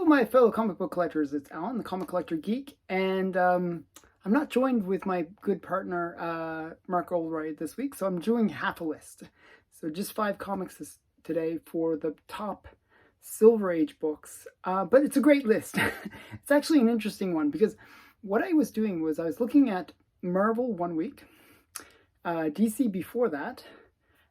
my fellow comic book collectors, it's Alan, the Comic Collector Geek, and I'm not joined with my good partner, Mark Oldroyd, this week, so I'm doing half a list. So just 5 comics today for the top Silver Age books, but it's a great list. It's actually an interesting one, because what I was doing was I was looking at Marvel one week, DC before that,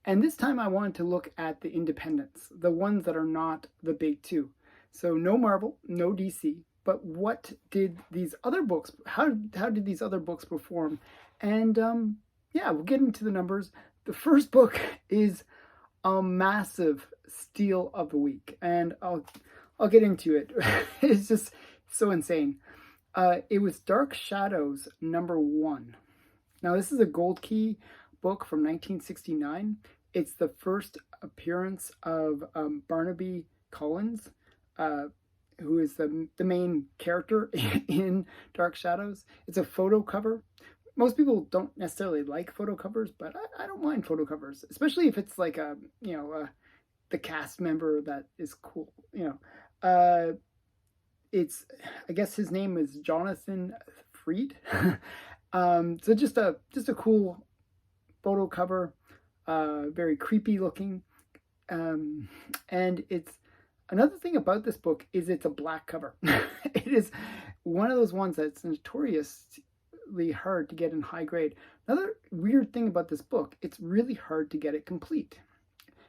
and this time I wanted to look at the independents, the ones that are not the big two. So no Marvel, no DC, but what did these other books, how did these other books perform? And yeah, we'll get into the numbers. The first book is a massive steal of the week, and I'll get into it. It's just so insane. It was Dark Shadows #1. Now this is a Gold Key book from 1969. It's the first appearance of Barnaby Collins, who is the main character in Dark Shadows. It's a photo cover. Most people don't necessarily like photo covers, but I don't mind photo covers, especially if it's like the cast member that is cool. It's, I guess his name is Jonathan Freed. So just a cool photo cover, very creepy looking, and it's. Another thing about this book is it's a black cover. It is one of those ones that's notoriously hard to get in high grade. Another weird thing about this book, it's really hard to get it complete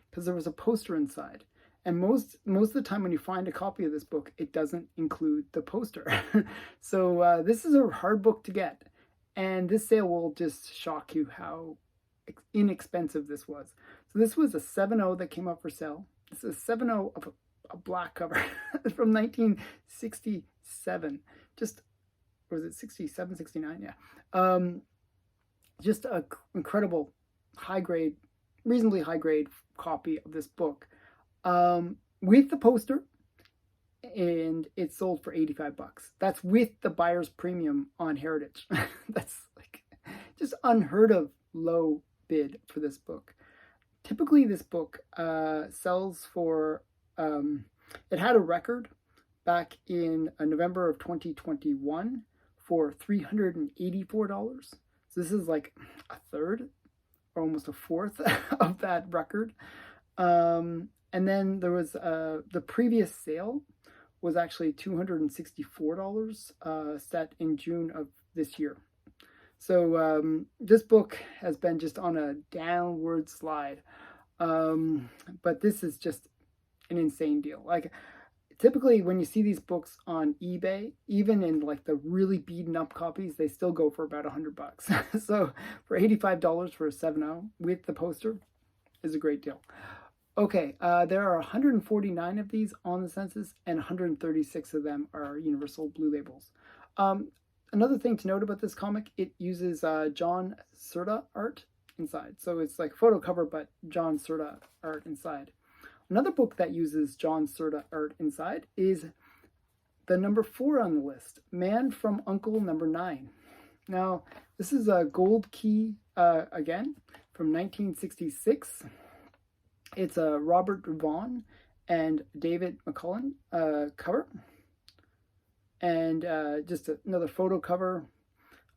because there was a poster inside. And most of the time when you find a copy of this book, it doesn't include the poster. So this is a hard book to get. And this sale will just shock you how inexpensive this was. So this was a 7.0 that came up for sale. This is a 7.0 of a black cover from 1967. Just, or was it 67, 69? Yeah. Just an incredible high grade, reasonably high grade copy of this book, with the poster, and it sold for $85. That's with the buyer's premium on Heritage. That's like just unheard of low bid for this book. Typically this book sells for, it had a record back in November of 2021 for $384. So this is like a third or almost a fourth of that record. And then there was the previous sale was actually $264, set in June of this year. So this book has been just on a downward slide. But this is just an insane deal. Like, typically when you see these books on eBay, even in like the really beaten up copies, they still go for about $100. So for $85 for a 7.0 with the poster is a great deal. Okay, there are 149 of these on the census, and 136 of them are Universal Blue Labels. Another thing to note about this comic, it uses John Serta art inside. So it's like photo cover, but John Serta art inside. Another book that uses John Serta art inside is the #4 on the list, Man from Uncle #9. Now, this is a Gold Key, again, from 1966. It's a Robert Vaughn and David McCullen cover. And just another photo cover.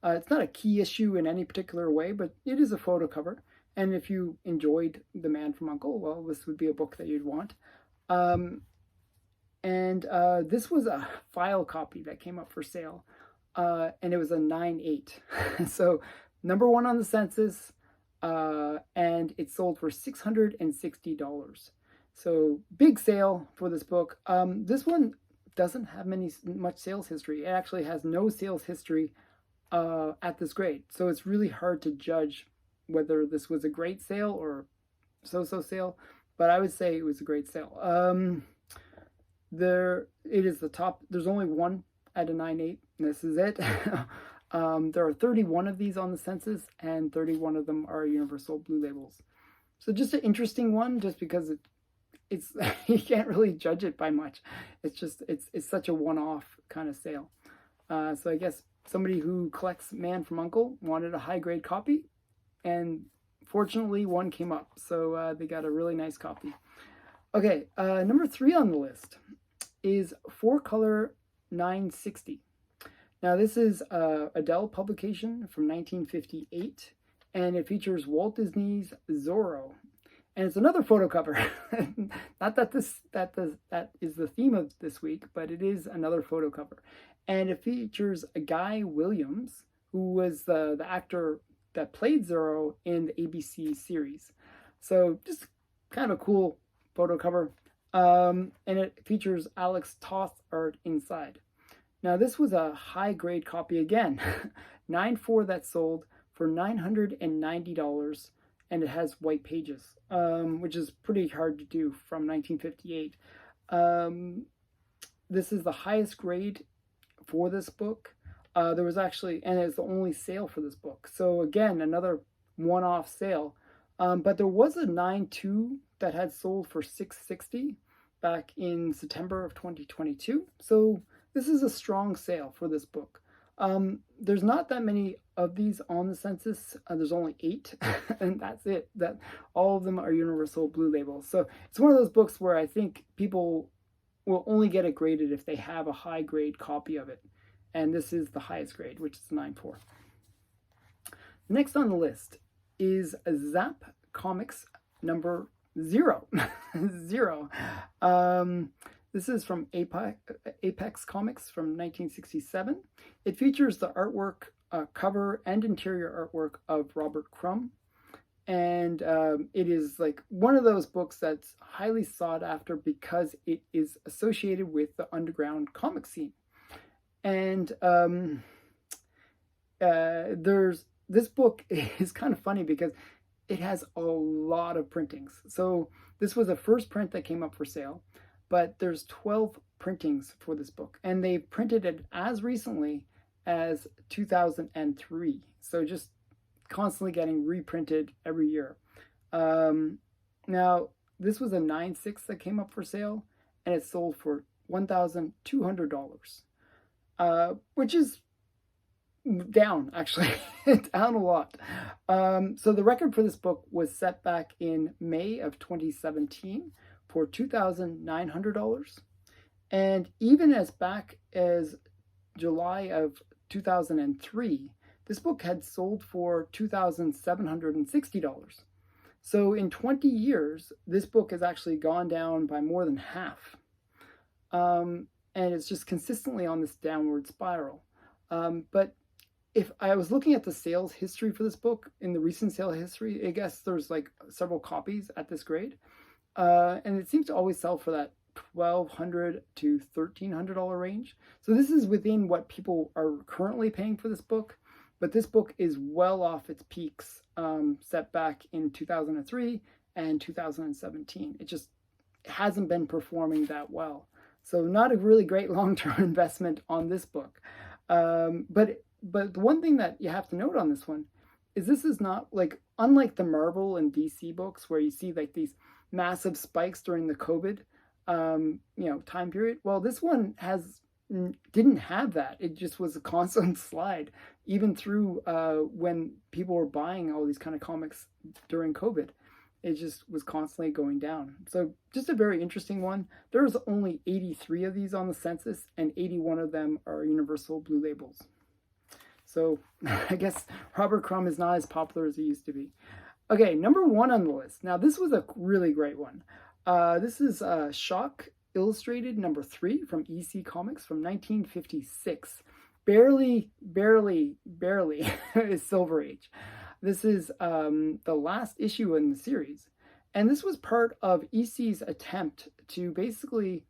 It's not a key issue in any particular way, but it is a photo cover. And if you enjoyed The Man from U.N.C.L.E., well, this would be a book that you'd want. This was a file copy that came up for sale, and it was a 9.8. So #1 on the census, and it sold for $660. So big sale for this book. This one doesn't have much sales history. It actually has no sales history at this grade. So it's really hard to judge whether this was a great sale or so-so sale, but I would say it was a great sale. It is the top. There's only one at a 9.8, and this is it. There are 31 of these on the census, and 31 of them are Universal Blue Labels. So just an interesting one, just because it's you can't really judge it by much. It's just it's such a one-off kind of sale. So I guess somebody who collects Man from U.N.C.L.E. wanted a high-grade copy, and fortunately one came up, so they got a really nice copy. Okay, #3 on the list is 4-Color 960. Now, this is a Adele publication from 1958, and it features Walt Disney's Zoro. And it's another photo cover. Not that that is the theme of this week, but it is another photo cover. And it features a Guy Williams, who was the actor that played Zoro in the ABC series. So just kind of a cool photo cover. And it features Alex Toth art inside. Now, this was a high-grade copy again. 9.4 that sold for $990, and it has white pages, which is pretty hard to do from 1958. This is the highest grade for this book. There was actually, and it's the only sale for this book. So again, another one-off sale. But there was a 9.2 that had sold for $660 back in September of 2022. So this is a strong sale for this book. There's not that many of these on the census. There's only 8, and that's it. That all of them are Universal Blue Label. So it's one of those books where I think people will only get it graded if they have a high grade copy of it. And this is the highest grade, which is 9.4. Next on the list is Zap Comics number 0. 0. This is from Apex Comics from 1967. It features the artwork, cover and interior artwork of Robert Crumb. And it is like one of those books that's highly sought after because it is associated with the underground comic scene. And this book is kind of funny because it has a lot of printings. So this was the first print that came up for sale, but there's 12 printings for this book, and they printed it as recently as 2003. So just constantly getting reprinted every year. Now, this was a 9.6 that came up for sale, and it sold for $1,200, which is down, actually, down a lot. So the record for this book was set back in May of 2017 for $2,900. And even as back as July of 2003, this book had sold for $2,760. So in 20 years, this book has actually gone down by more than half. And it's just consistently on this downward spiral. But if I was looking at the sales history for this book, in the recent sale history, I guess there's like several copies at this grade. And it seems to always sell for that $1,200 to $1,300 range. So this is within what people are currently paying for this book. But this book is well off its peaks set back in 2003 and 2017. It just hasn't been performing that well. So not a really great long-term investment on this book. But the one thing that you have to note on this one is this is not like, unlike the Marvel and DC books where you see like these massive spikes during the COVID time period. Well, this one didn't have that. It just was a constant slide, even through when people were buying all these kind of comics during COVID. It just was constantly going down. So just a very interesting one. There's only 83 of these on the census, and 81 of them are Universal Blue Labels. So I guess Robert Crumb is not as popular as he used to be. Okay, number 1 on the list. Now, this was a really great one. This is Shock Illustrated number 3 from EC Comics from 1956. Barely is Silver Age. This is the last issue in the series. And this was part of EC's attempt to basically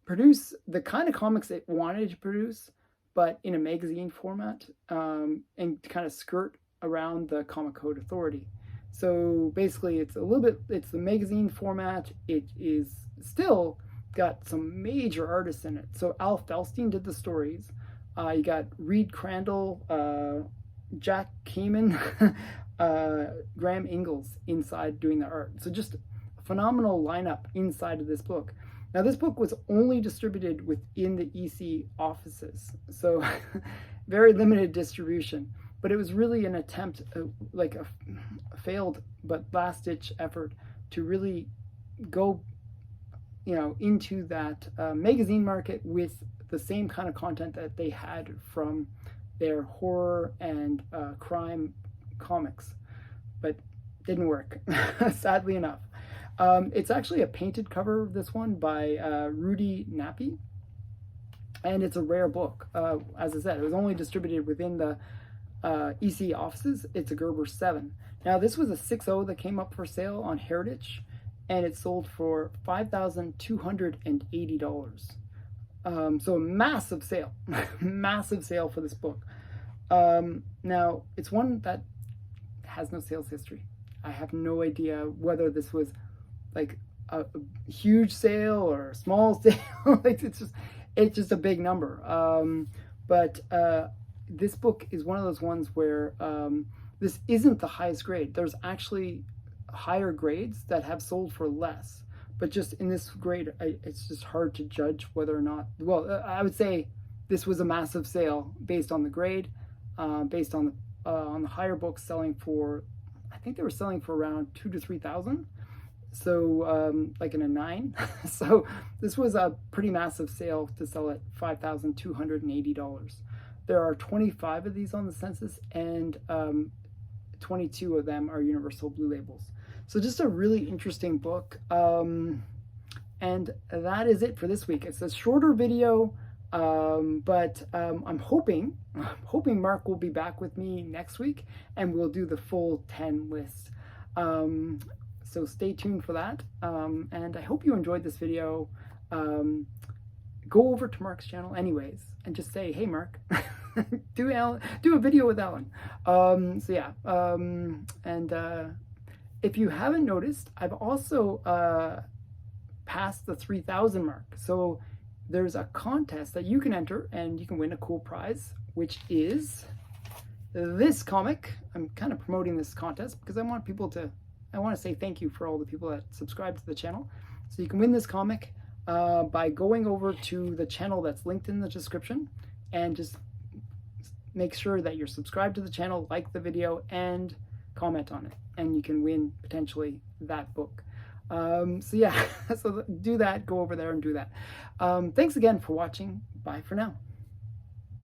produce the kind of comics it wanted to produce, but in a magazine format, and kind of skirt around the Comic Code Authority. So basically it's the magazine format. It is still got some major artists in it. So Al Felstein did the stories. You got Reed Crandall, Jack Kamen, Graham Ingalls inside doing the art. So just a phenomenal lineup inside of this book. Now, this book was only distributed within the EC offices, so very limited distribution. But it was really an attempt, like a failed but last-ditch effort to really go into that magazine market with the same kind of content that they had from their horror and crime comics, but didn't work, sadly enough. It's actually a painted cover, this one, by Rudy Nappy, and it's a rare book. As I said, it was only distributed within the EC offices. It's a Gerber 7. Now, this was a 6.0 that came up for sale on Heritage, and it sold for $5,280. So a massive sale, massive sale for this book. Now, it's one that has no sales history. I have no idea whether this was like a huge sale or a small sale. Like it's just a big number. But this book is one of those ones where this isn't the highest grade. There's actually higher grades that have sold for less. But just in this grade, it's just hard to judge whether or not, well, I would say this was a massive sale based on the grade, based on the higher books selling for, I think they were selling for around 2,000 to 3,000. So like in a 9. So this was a pretty massive sale to sell at $5,280. There are 25 of these on the census, and 22 of them are Universal Blue Labels. So just a really interesting book. And that is it for this week. It's a shorter video, but I'm hoping Mark will be back with me next week, and we'll do the full 10 list. So stay tuned for that. And I hope you enjoyed this video. Go over to Mark's channel anyways, and just say, hey, Mark, do a video with Alan. So yeah, and if you haven't noticed, I've also passed the 3,000 mark. So there's a contest that you can enter, and you can win a cool prize, which is this comic. I'm kind of promoting this contest because I want to say thank you for all the people that subscribe to the channel. So you can win this comic by going over to the channel that's linked in the description, and just make sure that you're subscribed to the channel, like the video, and comment on it, and you can win potentially that book. So yeah, so do that, go over there and do that. Thanks again for watching. Bye for now.